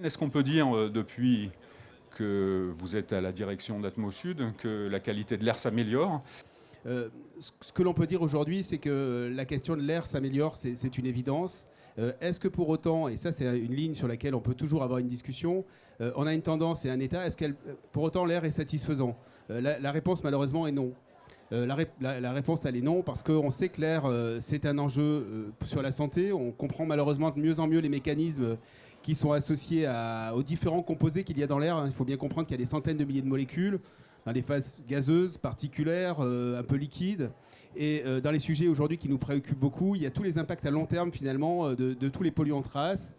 Est-ce qu'on peut dire, depuis que vous êtes à la direction d'Atmosud, que la qualité de l'air s'améliore? Ce que l'on peut dire aujourd'hui, c'est que la question de l'air s'améliore, c'est une évidence. Est-ce que pour autant, et ça c'est une ligne sur laquelle on peut toujours avoir une discussion, on a une tendance et un état, pour autant l'air est satisfaisant? La réponse malheureusement est non. La réponse elle est non, parce qu'on sait que l'air c'est un enjeu sur la santé. On comprend malheureusement de mieux en mieux les mécanismes qui sont associés aux différents composés qu'il y a dans l'air. Il faut bien comprendre qu'il y a des centaines de milliers de molécules dans les phases gazeuses, particulières, un peu liquides. Et dans les sujets aujourd'hui qui nous préoccupent beaucoup, il y a tous les impacts à long terme finalement de tous les polluants traces,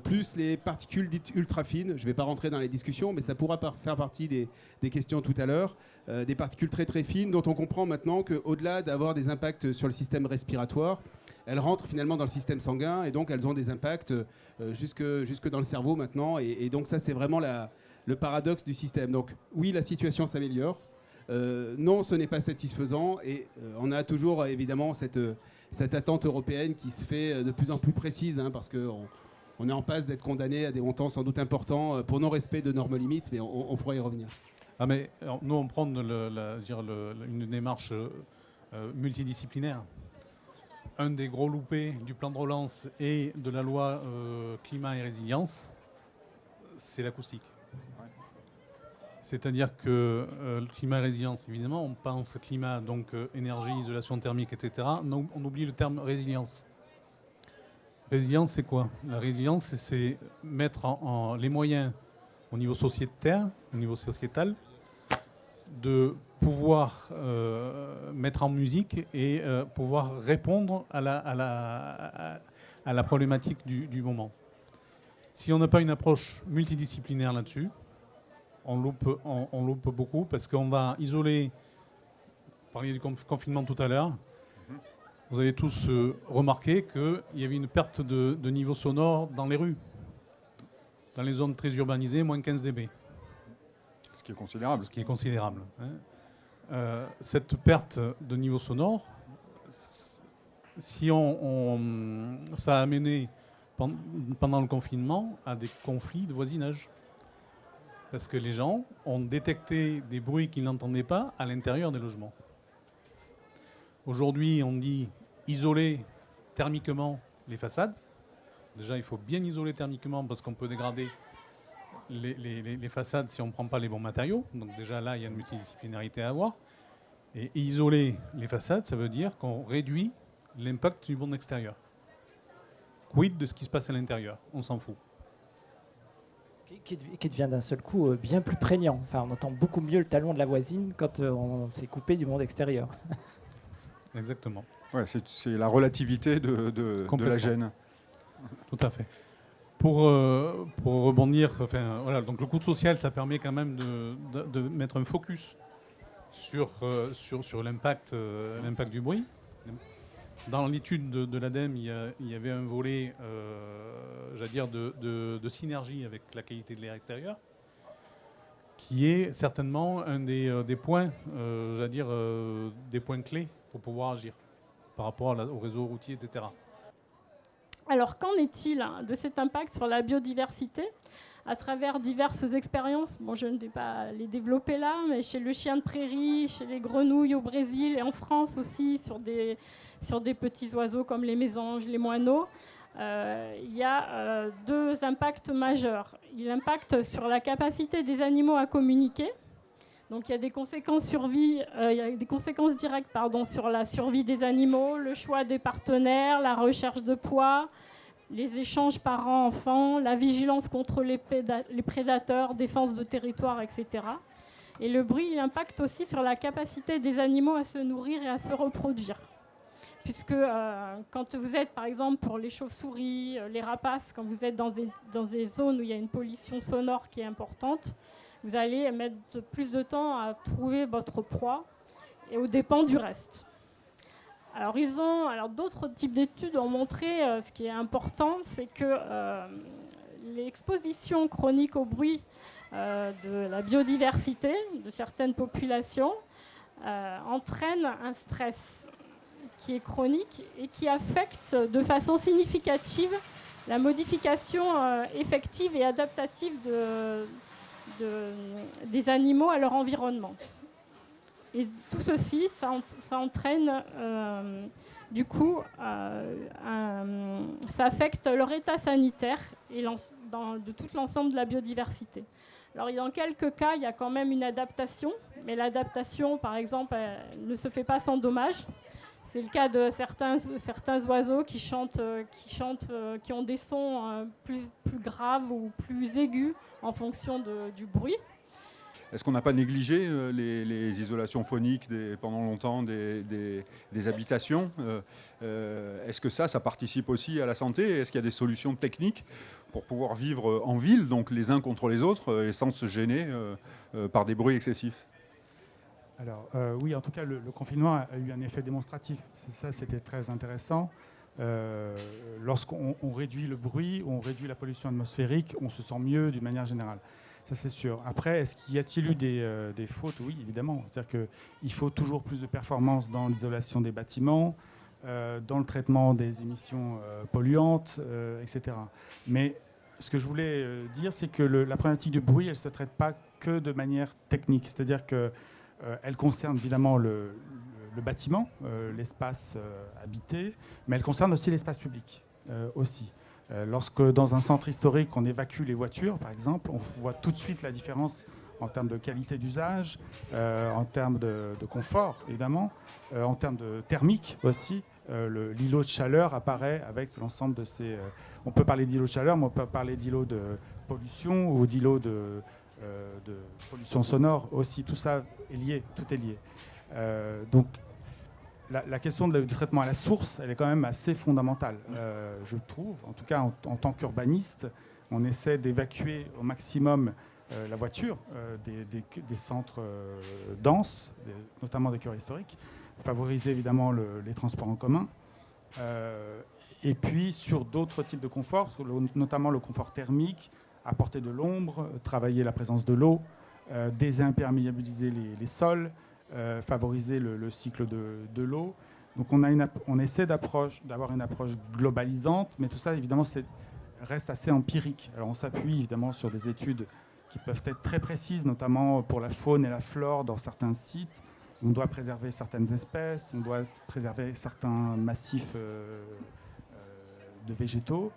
plus les particules dites ultra fines. Je ne vais pas rentrer dans les discussions, mais ça pourra faire partie des questions tout à l'heure. Des particules très très fines dont on comprend maintenant qu'au-delà d'avoir des impacts sur le système respiratoire, elles rentrent finalement dans le système sanguin et donc elles ont des impacts jusque dans le cerveau maintenant. Et donc ça c'est vraiment le paradoxe du système. Donc oui, la situation s'améliore. Non, ce n'est pas satisfaisant. Et on a toujours évidemment cette attente européenne qui se fait de plus en plus précise, parce qu'on est en passe d'être condamné à des montants sans doute importants pour non-respect de normes limites, mais on pourra y revenir. Ah mais alors, nous on prend une démarche multidisciplinaire. Un des gros loupés du plan de relance et de la loi climat et résilience, c'est l'acoustique. C'est-à-dire que le climat et résilience, évidemment, on pense climat, donc énergie, isolation thermique, etc. On oublie le terme résilience. Résilience, c'est quoi? La résilience, c'est mettre en les moyens au niveau sociétaire, au niveau sociétal, de pouvoir mettre en musique et pouvoir répondre à la problématique du moment. Si on n'a pas une approche multidisciplinaire là-dessus, on loupe beaucoup, parce qu'on va isoler. Vous parliez du confinement tout à l'heure. Vous avez tous remarqué qu'il y avait une perte de niveau sonore dans les rues. Dans les zones très urbanisées, moins 15 dB. Ce qui est considérable. Ce qui est considérable. Cette perte de niveau sonore, si ça a amené pendant le confinement à des conflits de voisinage. Parce que les gens ont détecté des bruits qu'ils n'entendaient pas à l'intérieur des logements. Aujourd'hui, on dit isoler thermiquement les façades. Déjà, il faut bien isoler thermiquement parce qu'on peut dégrader les façades si on ne prend pas les bons matériaux. Donc déjà, là, il y a une multidisciplinarité à avoir. Et isoler les façades, ça veut dire qu'on réduit l'impact du monde extérieur. Quid de ce qui se passe à l'intérieur? On s'en fout. Qui devient d'un seul coup bien plus prégnant. Enfin, on entend beaucoup mieux le talon de la voisine quand on s'est coupé du monde extérieur. Exactement. Ouais, c'est la relativité de la gêne. Tout à fait. Pour rebondir, voilà, donc le coût social, ça permet quand même de mettre un focus sur l'impact du bruit. Dans l'étude de l'ADEME, il y avait un volet, de synergie avec la qualité de l'air extérieur, qui est certainement un des points, des points clés pour pouvoir agir par rapport au réseau routier, etc. Alors, qu'en est-il de cet impact sur la biodiversité à travers diverses expériences? Bon, je ne vais pas les développer là, mais chez le chien de prairie, chez les grenouilles au Brésil et en France aussi, sur des petits oiseaux comme les mésanges, les moineaux, il y a deux impacts majeurs. Il impacte sur la capacité des animaux à communiquer. Donc il y a des conséquences directes sur la survie des animaux, le choix des partenaires, la recherche de poids, les échanges parents-enfants, la vigilance contre les prédateurs, défense de territoire, etc. Et le bruit, il impacte aussi sur la capacité des animaux à se nourrir et à se reproduire. Puisque quand vous êtes, par exemple, pour les chauves-souris, les rapaces, quand vous êtes dans des zones où il y a une pollution sonore qui est importante, vous allez mettre plus de temps à trouver votre proie et aux dépens du reste. Alors, d'autres types d'études ont montré ce qui est important, c'est que l'exposition chronique au bruit de la biodiversité de certaines populations entraîne un stress qui est chronique et qui affecte de façon significative la modification effective et adaptative des animaux à leur environnement. Et tout ceci, ça entraîne, du coup, ça affecte leur état sanitaire et de tout l'ensemble de la biodiversité. Alors, dans quelques cas, il y a quand même une adaptation, mais l'adaptation, par exemple, ne se fait pas sans dommage. C'est le cas de certains oiseaux qui ont des sons plus graves ou plus aigus en fonction du bruit. Est-ce qu'on n'a pas négligé les isolations phoniques pendant longtemps des habitations Est-ce que ça participe aussi à la santé? Est-ce qu'il y a des solutions techniques pour pouvoir vivre en ville, donc les uns contre les autres, et sans se gêner par des bruits excessifs? Alors oui, en tout cas, le confinement a eu un effet démonstratif. Ça, c'était très intéressant. Lorsqu'on réduit le bruit, on réduit la pollution atmosphérique, on se sent mieux d'une manière générale. Ça, c'est sûr. Après, y a-t-il eu des fautes? Oui, évidemment. C'est-à-dire qu'il faut toujours plus de performance dans l'isolation des bâtiments, dans le traitement des émissions polluantes, etc. Mais ce que je voulais dire, c'est que la problématique du bruit, elle ne se traite pas que de manière technique. C'est-à-dire qu'elle concerne évidemment le bâtiment, l'espace habité, mais elle concerne aussi l'espace public aussi. Lorsque dans un centre historique, on évacue les voitures, par exemple, on voit tout de suite la différence en termes de qualité d'usage, en termes de confort, évidemment, en termes de thermique aussi. L'îlot de chaleur apparaît avec l'ensemble de ces... on peut parler d'îlot de chaleur, mais on peut parler d'îlot de pollution ou d'îlot de pollution sonore aussi. Tout ça est lié, tout est lié. Donc, la question du traitement à la source, elle est quand même assez fondamentale, je trouve. En tout cas, en tant qu'urbaniste, on essaie d'évacuer au maximum la voiture des centres denses, notamment des cœurs historiques, favoriser évidemment les transports en commun. Et puis, sur d'autres types de confort, notamment le confort thermique, apporter de l'ombre, travailler la présence de l'eau, désimperméabiliser les sols, favoriser le cycle de l'eau. Donc on essaie d'avoir une approche globalisante, mais tout ça évidemment reste assez empirique. Alors on s'appuie évidemment sur des études qui peuvent être très précises, notamment pour la faune et la flore dans certains sites. On doit préserver certaines espèces, on doit préserver certains massifs de végétaux.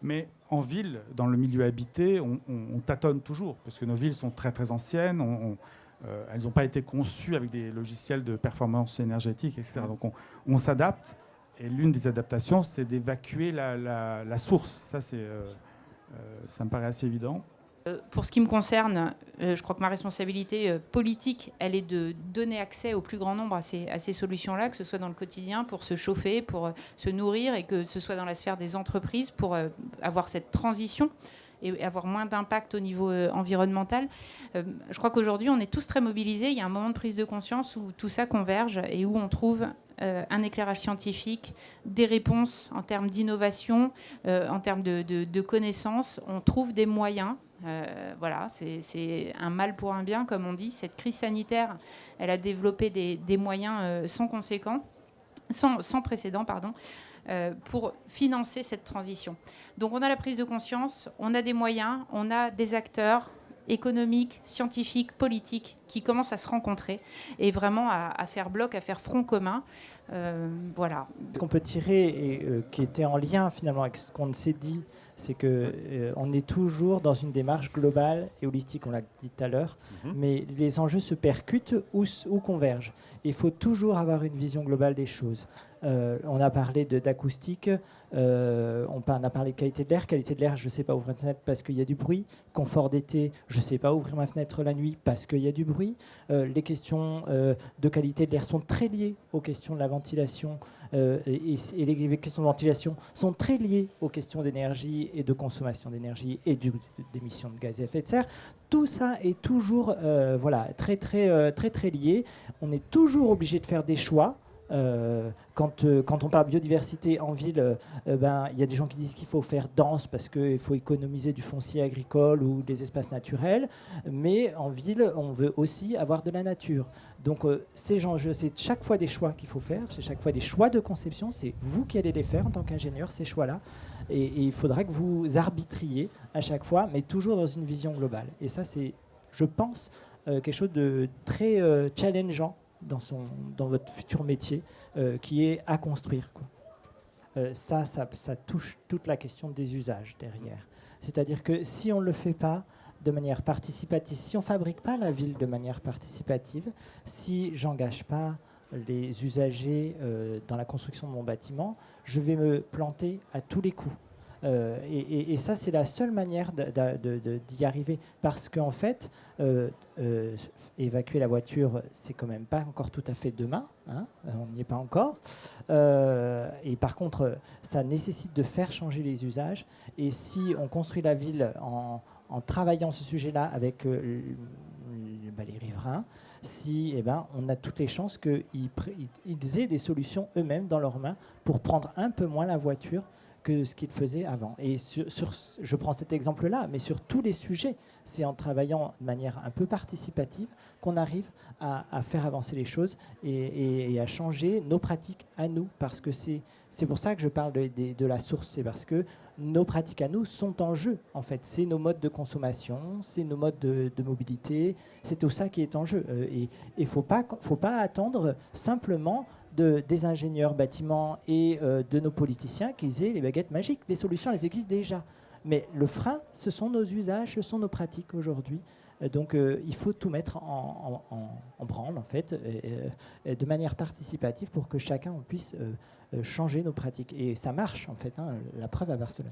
Mais en ville, dans le milieu habité, on tâtonne toujours, parce que nos villes sont très très anciennes. Elles n'ont pas été conçues avec des logiciels de performance énergétique, etc. Donc on s'adapte, et l'une des adaptations, c'est d'évacuer la source. Ça me paraît assez évident. Pour ce qui me concerne, je crois que ma responsabilité politique, elle est de donner accès au plus grand nombre à ces solutions-là, que ce soit dans le quotidien, pour se chauffer, pour se nourrir, et que ce soit dans la sphère des entreprises, pour avoir cette transition et avoir moins d'impact au niveau environnemental. Je crois qu'aujourd'hui, on est tous très mobilisés. Il y a un moment de prise de conscience où tout ça converge et où on trouve un éclairage scientifique, des réponses en termes d'innovation, en termes de connaissances. On trouve des moyens. Voilà, c'est un mal pour un bien, comme on dit. Cette crise sanitaire, elle a développé des moyens sans précédent, pour financer cette transition. Donc on a la prise de conscience, on a des moyens, on a des acteurs économiques, scientifiques, politiques qui commencent à se rencontrer et vraiment à faire bloc, à faire front commun. Voilà. Ce qu'on peut tirer et qui était en lien finalement avec ce qu'on s'est dit, c'est qu'on est toujours dans une démarche globale et holistique, on l'a dit tout à l'heure, mais les enjeux se percutent ou convergent. Il faut toujours avoir une vision globale des choses. On a parlé d'acoustique, on a parlé de qualité de l'air. Qualité de l'air, je ne sais pas ouvrir une fenêtre parce qu'il y a du bruit. Confort d'été, je ne sais pas ouvrir ma fenêtre la nuit parce qu'il y a du bruit. Les questions de qualité de l'air sont très liées aux questions de la ventilation et les questions de ventilation sont très liées aux questions d'énergie et de consommation d'énergie et d'émissions de gaz à effet de serre. Tout ça est toujours très lié. On est toujours obligé de faire des choix. Quand on parle biodiversité en ville, il y a des gens qui disent qu'il faut faire dense parce qu'il faut économiser du foncier agricole ou des espaces naturels, mais en ville, on veut aussi avoir de la nature. Donc ces enjeux, c'est chaque fois des choix qu'il faut faire, c'est chaque fois des choix de conception, c'est vous qui allez les faire en tant qu'ingénieur, ces choix-là. et il faudra que vous arbitriez à chaque fois, mais toujours dans une vision globale. Et ça, c'est, je pense, quelque chose de très challengeant dans votre futur métier, qui est à construire, quoi. Ça touche toute la question des usages derrière. C'est-à-dire que si on ne le fait pas de manière participative, si on ne fabrique pas la ville de manière participative, si j'engage pas les usagers dans la construction de mon bâtiment, je vais me planter à tous les coups. Et ça, c'est la seule manière d'y arriver. Parce qu'en fait, évacuer la voiture, c'est quand même pas encore tout à fait demain. Hein, on n'y est pas encore. Et par contre, ça nécessite de faire changer les usages. Et si on construit la ville en travaillant ce sujet-là avec les riverains, on a toutes les chances qu'ils aient des solutions eux-mêmes dans leurs mains pour prendre un peu moins la voiture que ce qu'ils faisaient avant. Et je prends cet exemple-là, mais sur tous les sujets, c'est en travaillant de manière un peu participative qu'on arrive à faire avancer les choses et à changer nos pratiques à nous. Parce que c'est pour ça que je parle de la source, c'est parce que nos pratiques à nous sont en jeu, en fait. C'est nos modes de consommation, c'est nos modes de mobilité, c'est tout ça qui est en jeu. Et il ne faut pas attendre simplement des ingénieurs bâtiments et de nos politiciens qu'ils aient les baguettes magiques. Les solutions, elles existent déjà. Mais le frein, ce sont nos usages, ce sont nos pratiques aujourd'hui. Donc il faut tout mettre en branle, en fait, de manière participative pour que chacun puisse changer nos pratiques. Et ça marche, en fait, hein, la preuve à Barcelone.